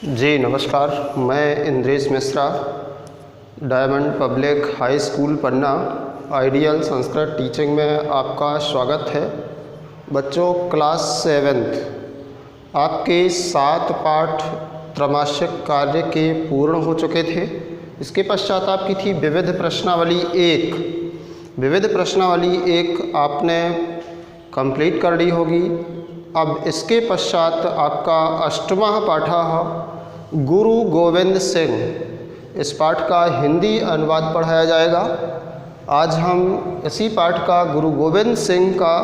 जी नमस्कार, मैं Indresh Mishra, diamond public high school Panna ideal Sanskrit teaching में आपका स्वागत है। बच्चों, क्लास 7th आपके 7 पाठ त्रैमासिक कार्य के पूर्ण हो चुके थे। इसके पश्चात आपकी थी विविध प्रश्नावली 1। विविध प्रश्नावली 1 आपने कंप्लीट कर ली होगी। अब इसके पश्चात आपका 8वां पाठ गुरु गोविंद सिंह, इस पाठ का हिंदी अनुवाद पढ़ाया जाएगा। आज हम इसी पाठ का गुरु गोविंद सिंह का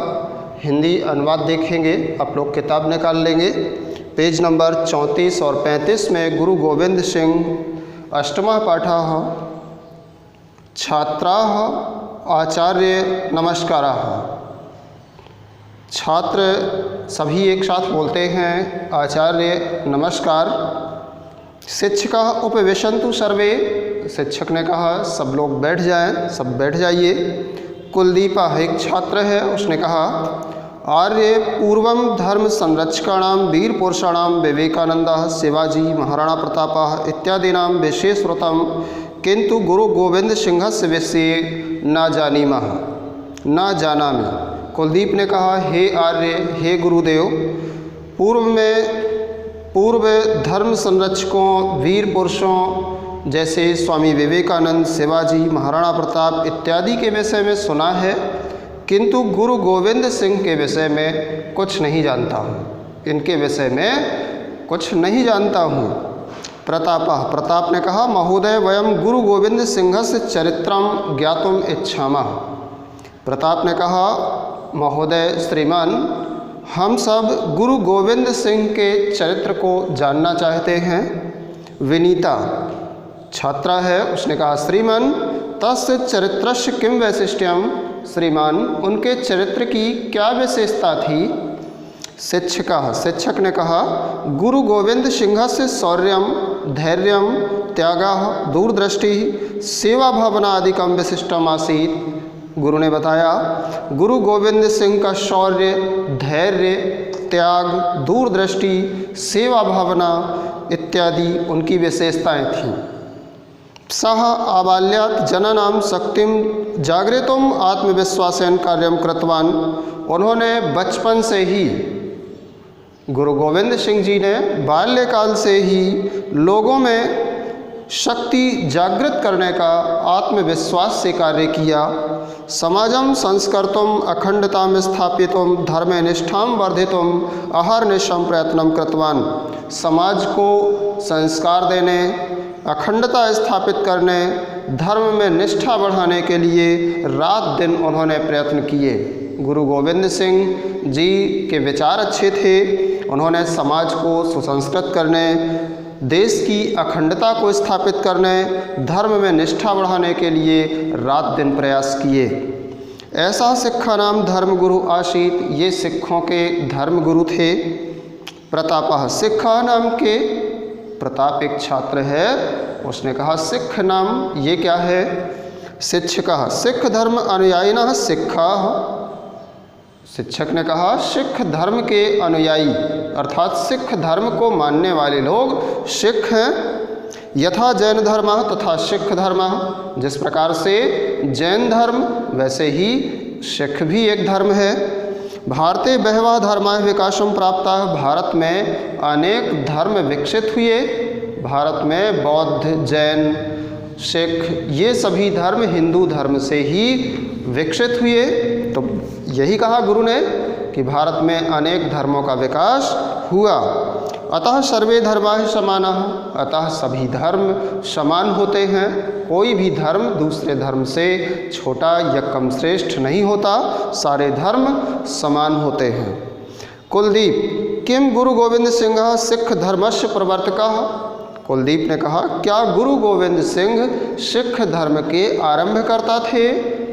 हिंदी अनुवाद देखेंगे। आप लोग किताब निकाल लेंगे, पेज नंबर 34 और 35 में गुरु गोविंद सिंह 8वां पाठ छात्राः आचार्य नमस्काराः। छात्र सभी एक साथ बोलते हैं आचार्य नमस्कार। शिक्षका उपविशन्तु सर्वे, शिक्षक ने कहा सब लोग बैठ जाएं, सब बैठ जाइए। कुलदीपा एक छात्र है, उसने कहा आर्य पूर्वम धर्म संरक्षकाणां वीर पुरुषाणां विवेकानंदः शिवाजी महाराणा प्रतापः इत्यादीनां विषये श्रुतं, किंतु गुरु गोविंद सिंहस्य विषये न जानीमः न जानामि। कुलदीप ने कहा हे आर्य, हे गुरुदेव, पूर्व धर्म संरक्षकों वीर पुरुषों जैसे स्वामी विवेकानंद, शिवाजी महाराणा प्रताप इत्यादि के विषय में सुना है, किंतु गुरु गोविंद सिंह के विषय में कुछ नहीं जानता हूँ। इनके विषय में कुछ नहीं जानता हूँ। प्रताप ने कहा महोदय वयम गुरु गोविंद सिंहस्य चरित्रम ज्ञातुम इच्छामः। प्रताप ने कहा महोदय श्रीमान, हम सब गुरु गोविंद सिंह के चरित्र को जानना चाहते हैं। विनीता छात्रा है, उसने कहा श्रीमान तस्य चरित्रस्य किम वैशिष्ट्यम। श्रीमान उनके चरित्र की क्या विशेषता थी। शिक्षक ने कहा गुरु गोविंद सिंहस्य शौर्यम धैर्यम त्यागः दूरदृष्टि सेवा भावनादिकम विशिष्टम आसीत्। गुरु ने बताया गुरु गोविंद सिंह का शौर्य, धैर्य, त्याग, दूरदृष्टि, सेवा भावना इत्यादि उनकी विशेषताएं थीं। सः आबाल्यात् जनानां शक्तिं जागरितुम् आत्मविश्वासेन कार्यं कृतवान। उन्होंने बचपन से ही, गुरु गोविंद सिंह जी ने बाल्यकाल से ही लोगों में शक्ति जागृत करने का आत्मविश्वास से कार्य किया। समाजम संस्कर्तुम अखंडतां स्थापितुम धर्मे निष्ठां वर्धितुम अहर्निशं प्रयत्नं कृतवान। समाज को संस्कार देने, अखंडता स्थापित करने, धर्म में निष्ठा बढ़ाने के लिए रात दिन उन्होंने प्रयत्न किए। गुरु गोविंद सिंह जी के विचार अच्छे थे। उन्होंने समाज को सुसंस्कृत करने, देश की अखंडता को स्थापित करने, धर्म में निष्ठा बढ़ाने के लिए रात दिन प्रयास किए। ऐसा सिक्खा नाम धर्म गुरु आसीत, ये सिखों के धर्म गुरु थे। प्रतापः सिक्खा नाम के, प्रताप एक छात्र है, उसने कहा सिख नाम ये क्या है। शिक्षकः सिख धर्म अनुयायिनः सिक्खाः। शिक्षक ने कहा सिख धर्म के अनुयायी अर्थात सिख धर्म को मानने वाले लोग सिख हैं। यथा जैन धर्म तथा सिख धर्म, जिस प्रकार से जैन धर्म वैसे ही सिख भी एक धर्म है। भारते बहवः धर्माः विकासं प्राप्ताः, भारत में अनेक धर्म विकसित हुए। भारत में बौद्ध, जैन, सिख ये सभी धर्म हिंदू धर्म से ही विकसित हुए। तो यही कहा गुरु ने कि भारत में अनेक धर्मों का विकास हुआ। अतः सर्वे धर्माः समानाः, अतः सभी धर्म समान होते हैं। कोई भी धर्म दूसरे धर्म से छोटा या कम श्रेष्ठ नहीं होता, सारे धर्म समान होते हैं। कुलदीप किम गुरु गोविंद सिंह सिख धर्मस्य प्रवर्तकः। कुलदीप ने कहा क्या गुरु गोविंद सिंह सिख धर्म के आरंभकर्ता थे,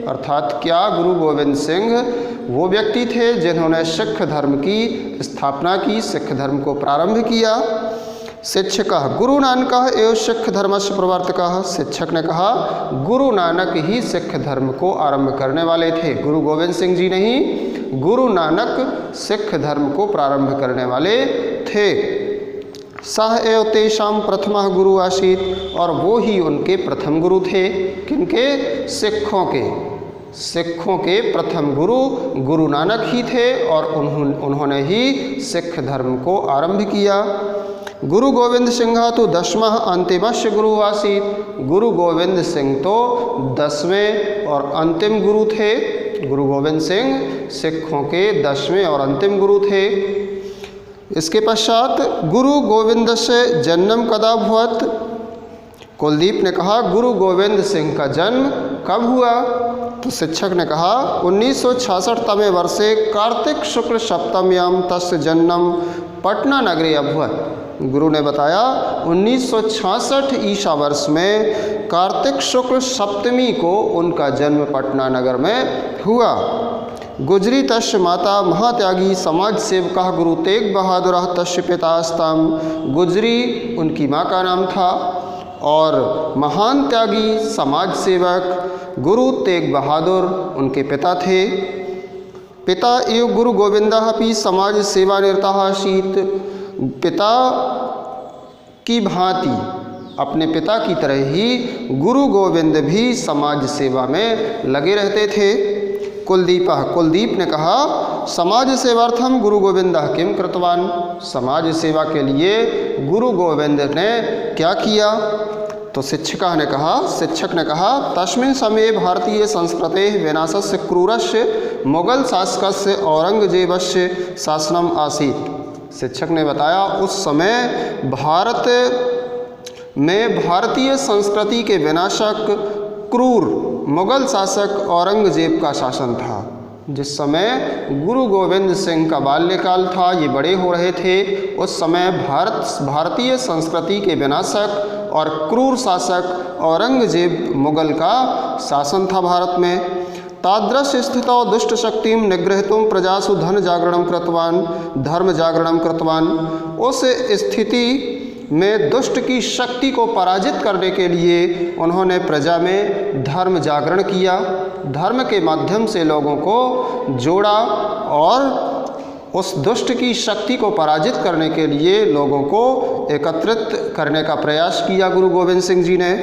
अर्थात क्या गुरु गोविंद सिंह वो व्यक्ति थे जिन्होंने सिख धर्म की स्थापना की, सिख धर्म को प्रारंभ किया। शिक्षकः गुरु नानकः एवं सिख धर्मस्य प्रवर्तकः। शिक्षक ने कहा गुरु नानक ही सिख धर्म को आरंभ करने वाले थे, गुरु गोविंद सिंह जी नहीं, गुरु नानक सिख धर्म को प्रारंभ करने वाले थे। सह एव तेषां प्रथमः गुरु आसीत, और वो ही उनके प्रथम गुरु थे। किनके? सिखों के प्रथम गुरु गुरु नानक ही थे, और उन्होंने ही सिख धर्म को आरंभ किया। गुरु गोविंद सिंह तो 10वां अंतिमस्य गुरु आसीत। गुरु गोविंद सिंह तो 10वें और अंतिम गुरु थे। गुरु गोविंद सिंह सिखों के 10वें और अंतिम गुरु थे। इसके पश्चात गुरु गोविंद से जन्म कदा भवत? कुलदीप ने कहा गुरु गोविंद सिंह का जन्म कब हुआ? तो शिक्षक ने कहा 1966 वर्षे कार्तिक शुक्ल सप्तम्याम तस्य जन्म पटना नगरे अभवत। गुरु ने बताया 1966 ईसा वर्ष में कार्तिक शुक्ल सप्तमी को उनका जन्म पटना नगर में हुआ। गुजरी तस्य माता महात्यागी समाज सेवका गुरु तेग बहादुर तस्य पितास्ताम। गुजरी उनकी माँ का नाम था, और महान त्यागी समाज सेवक गुरु तेग बहादुर उनके पिता थे। पिता एव गुरु गोविंदः अपि समाज सेवा निरतः आसीत्। पिता की भांति, अपने पिता की तरह ही गुरु गोविंद भी समाज सेवा में लगे रहते थे। कुलदीप ने कहा समाज सेवार्थम गुरु गोविंदः किम कृतवान? समाज सेवा के लिए गुरु गोविंद ने क्या किया? तो शिक्षक ने कहा तस्मिन् समये भारतीय संस्कृते विनाशस्य क्रूरस्य मुगल शासकस्य औरंगजेबस्य शासनम आसीत्। शिक्षक ने बताया उस समय भारत में भारतीय संस्कृति के विनाशक क्रूर मुगल शासक औरंगजेब का शासन था। जिस समय गुरु गोविंद सिंह का बाल्यकाल था, ये बड़े हो रहे थे, उस समय भारतीय संस्कृति के विनाशक और क्रूर शासक औरंगजेब मुगल का शासन था भारत में। तादृश स्थितौ दुष्ट शक्तिं निग्रहीतुं प्रजासु धर्म जागरणं कृतवान। उस स्थिति में दुष्ट की शक्ति को पराजित करने के लिए उन्होंने प्रजा में धर्म जागरण किया, धर्म के माध्यम से लोगों को जोड़ा, और उस दुष्ट की शक्ति को पराजित करने के लिए लोगों को एकत्रित करने का प्रयास किया गुरु गोविंद सिंह जी ने।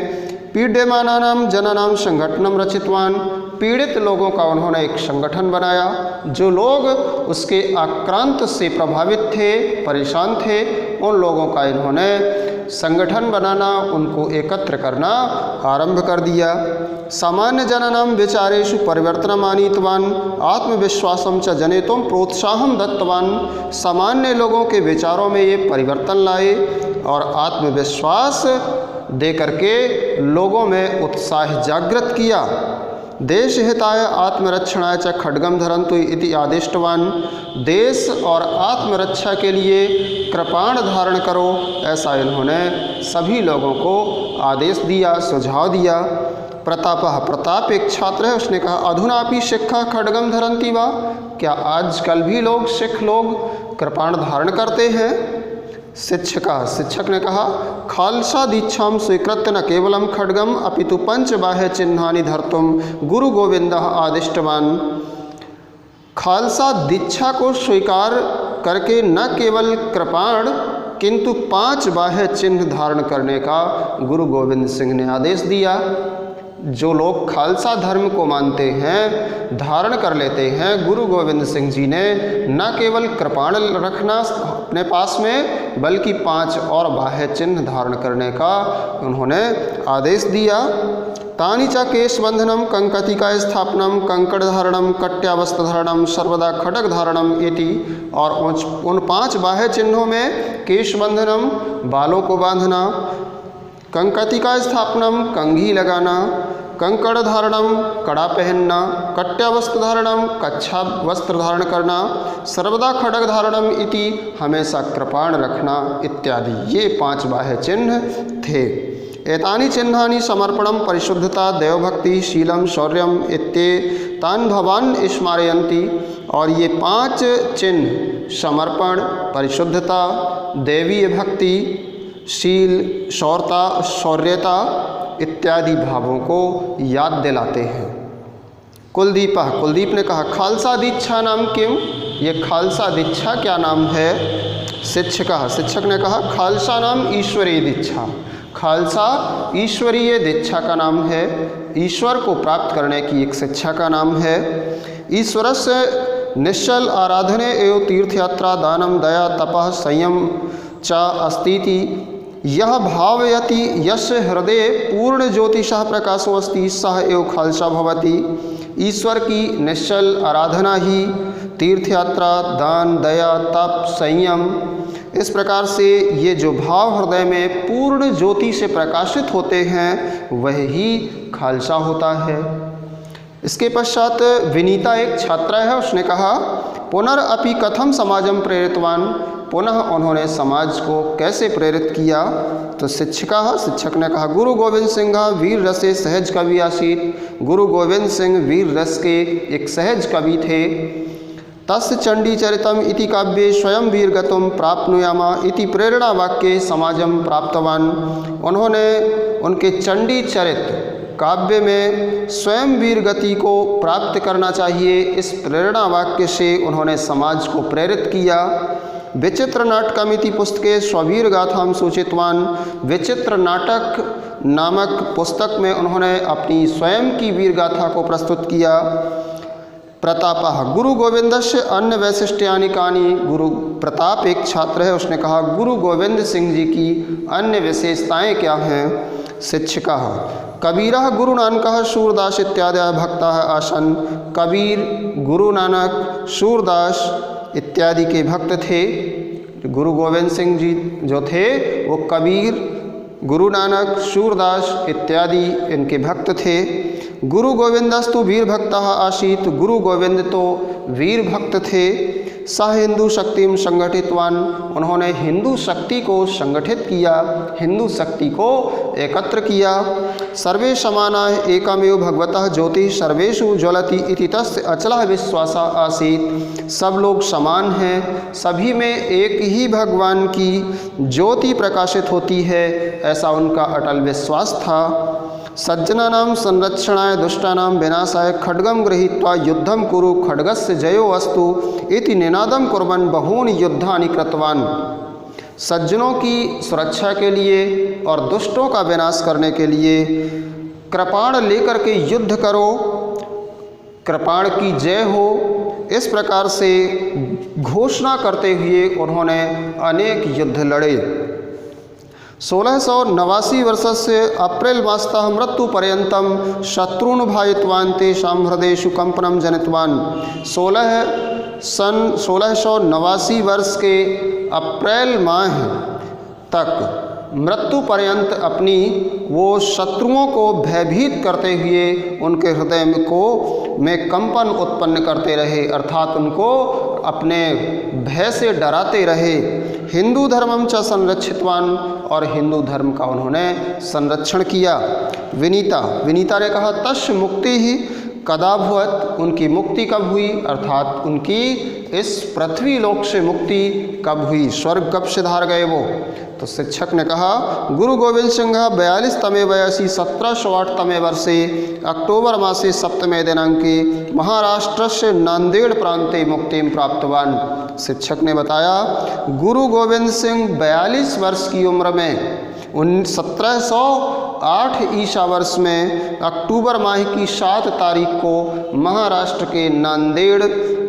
पीड्यमानानां जनानां संगठनम रचितवान। पीड़ित लोगों का उन्होंने एक संगठन बनाया। जो लोग उसके आक्रांत से प्रभावित थे, परेशान थे, उन लोगों का इन्होंने संगठन बनाना, उनको एकत्र करना आरंभ कर दिया। सामान्य जनानां विचारेषु परिवर्तनम् आनीतवान। आत्मविश्वासं च जनेतुं प्रोत्साहं दत्तवान। सामान्य लोगों के विचारों में ये परिवर्तन लाए और आत्मविश्वास दे करके लोगों में उत्साह जागृत किया। देश हिताय आत्मरक्षणाय च खड्गम धरन्तु इति आदिष्टवान। देश और आत्मरक्षा के लिए कृपाण धारण करो, ऐसा इन्होंने सभी लोगों को आदेश दिया, सुझाव दिया। प्रताप एक छात्र है, उसने कहा अधुनापि शिक्षा खड्गम धरन्ति वा? क्या आजकल भी सिख लोग कृपाण धारण करते हैं? शिक्षक ने कहा खालसा दीक्षां स्वीकृत्य न केवलं खड्गम अपितु पंचबाह्य चिन्हानि धर्तुं गुरु गोविंदः आदिष्टवान। खालसा दीक्षा को स्वीकार करके न केवल कृपाण किंतु 5 बाह्य चिन्ह धारण करने का गुरु गोविंद सिंह ने आदेश दिया। जो लोग खालसा धर्म को मानते हैं, धारण कर लेते हैं, गुरु गोविंद सिंह जी ने न केवल कृपाण रखना अपने पास में, बल्कि 5 और बाह्य चिन्ह धारण करने का उन्होंने आदेश दिया। तानि च केशबंधनम कंकतिका स्थापनम कंकड़ धारणम कट्यावस्त्र धारणम सर्वदा खड्ग धारणम इति। और उन 5 बाह्य चिन्हों में केशबंधनम बालों को बांधना, कंकतिका स्थापनम कंघी लगाना, कंकड़ धारणम कड़ा पहनना, कट्यावस्त्र धारणम कच्छा वस्त्र धारण करना, सर्वदा खड्ग धारणम इति हमेशा कृपाण रखना इत्यादि, ये 5 बाह्य चिन्ह थे। एतानि चिन्हानि समर्पणम परिशुद्धता देवभक्ति शीलम शौर्यम इत्येतान् भवान स्मारयन्ति। और ये 5 चिन्ह समर्पण, परिशुद्धता, दैवीय भक्ति, शील, शौर्यता इत्यादि भावों को याद दिलाते हैं। कुलदीप ने कहा खालसा दीक्षा नाम किम? ये खालसा दीक्षा क्या नाम है? शिक्षकः, शिक्षक ने कहा खालसा नाम ईश्वरीय दीक्षा, खालसा ईश्वरीय दीक्षा का नाम है, ईश्वर को प्राप्त करने की एक शिक्षा का नाम है। ईश्वरस्य निश्चल आराधने एवं तीर्थयात्रा दानम दया तपः संयम च अस्तीति यह भावयति यस्य हृदय पूर्ण ज्योतिषः प्रकाशो अस्ति सह एव खालसा भवति। ईश्वर की निश्चल आराधना ही तीर्थयात्रा, दान, दया, तप, संयम, इस प्रकार से ये जो भाव हृदय में पूर्ण ज्योति से प्रकाशित होते हैं वह ही खालसा होता है। इसके पश्चात विनीता एक छात्रा है, उसने कहा पुनरअपि कथम समाजम प्रेरितवान, पुनः उन्होंने समाज को कैसे प्रेरित किया। तो शिक्षिका, शिक्षक ने कहा गुरु गोविंद सिंह वीर रसे सहज कवि आसीत, गुरु गोविंद सिंह वीर रस के एक सहज कवि थे। तस्य चंडी चरितम इति काव्ये स्वयं वीरगतुम प्राप्नुयामा इति प्रेरणा वाक्ये समाजम प्राप्तवान। उन्होंने उनके चंडी चरित काव्य में स्वयं वीरगति को प्राप्त करना चाहिए, इस प्रेरणा वाक्य से उन्होंने समाज को प्रेरित किया। विचित्र नाटकमिति पुस्तके स्ववीर गाथाम सूचितवान, विचित्र नाटक नामक पुस्तक में उन्होंने अपनी स्वयं की वीर गाथा को प्रस्तुत किया। प्रतापः गुरु गोविंदस्य अन्य वैशिष्ट्यानि कानि, गुरु प्रताप एक छात्र है, उसने कहा गुरु गोविंद सिंह जी की अन्य विशेषताएं क्या हैं। शिक्षिका कबीरः गुरु नानकः सूरदास इत्यादि भक्ताः आसन, कबीर, गुरु नानक, सूरदास इत्यादि के भक्त थे। गुरु गोविंद सिंह जी जो थे वो कबीर, गुरु नानक, सूरदास इत्यादि इनके भक्त थे। गुरु गोविंदस्तु वीर भक्तः आसीत, गुरु गोविंद तो वीर भक्त थे। स हिंदू शक्तिम संगठितवान, उन्होंने हिंदू शक्ति को संगठित किया, हिंदू शक्ति को एकत्र किया। सर्वे समाना एकमेव भगवतः ज्योति सर्वेषु ज्वलति इति तस्य अचलः विश्वास आसीत, सब लोग समान हैं, सभी में एक ही भगवान की ज्योति प्रकाशित होती है, ऐसा उनका अटल विश्वास था। सज्जनानां संरक्षणाय दुष्टानां विनाशाय खड्गम गृहीत्वा युद्धम कुरु खड्गस्य जयो अस्तु इति निनादम कुर्वन् बहूनि युद्धानि कृतवान। सज्जनों की सुरक्षा के लिए और दुष्टों का विनाश करने के लिए कृपाण लेकर के युद्ध करो, कृपाण की जय हो, इस प्रकार से घोषणा करते हुए उन्होंने अनेक युद्ध लड़े। 1689 वर्षस्य अप्रैल मासतः मृत्युपर्यन्तं शत्रून् भायितवान् तेषां हृदयेषु कंपनं जनितवान्। 1689 वर्ष के अप्रैल माह तक मृत्यु पर्यंत अपनी वो शत्रुओं को भयभीत करते हुए उनके हृदय में कंपन उत्पन्न करते रहे, अर्थात उनको अपने भय से डराते रहे। हिंदू धर्मम च संरक्षितवान, और हिंदू धर्म का उन्होंने संरक्षण किया। विनीता ने कहा तस्य मुक्ति ही कदा भुवत, उनकी मुक्ति कब हुई, अर्थात उनकी इस पृथ्वी लोक से मुक्ति कब हुई, स्वर्ग कब सिधार गए वो। तो शिक्षक ने कहा गुरु गोविंद सिंह 42तमे वयसि 1708तमे वर्षे अक्टोबर मासे 7मे दिनांके महाराष्ट्र से नांदेड़ प्रांते मुक्तिं प्राप्तवान। शिक्षक ने बताया गुरु गोविंद सिंह 42 वर्ष की उम्र में 1708 ईसा वर्ष में अक्टूबर माह की 7 तारीख को महाराष्ट्र के नांदेड़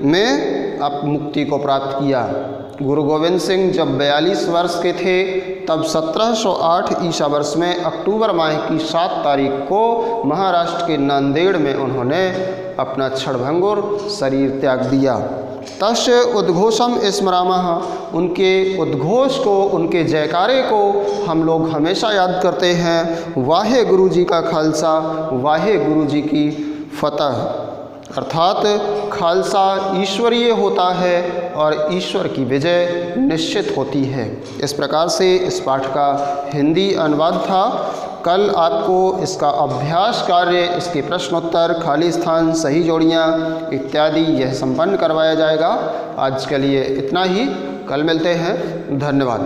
में अब मुक्ति को प्राप्त किया। गुरु गोविंद सिंह जब 42 वर्ष के थे तब 1708 ईसा वर्ष में अक्टूबर माह की 7 तारीख को महाराष्ट्र के नांदेड़ में उन्होंने अपना क्षणभंगुर शरीर त्याग दिया। तस्य उद्घोषम स्मरामः, उनके उद्घोष को, उनके जयकारे को हम लोग हमेशा याद करते हैं। वाहे गुरु जी का खालसा, वाहे गुरु जी की फतह, अर्थात खालसा ईश्वरीय होता है और ईश्वर की विजय निश्चित होती है। इस प्रकार से इस पाठ का हिंदी अनुवाद था। कल आपको इसका अभ्यास कार्य, इसके प्रश्नोत्तर, खाली स्थान, सही जोड़ियाँ इत्यादि यह संपन्न करवाया जाएगा। आज के लिए इतना ही, कल मिलते हैं। धन्यवाद।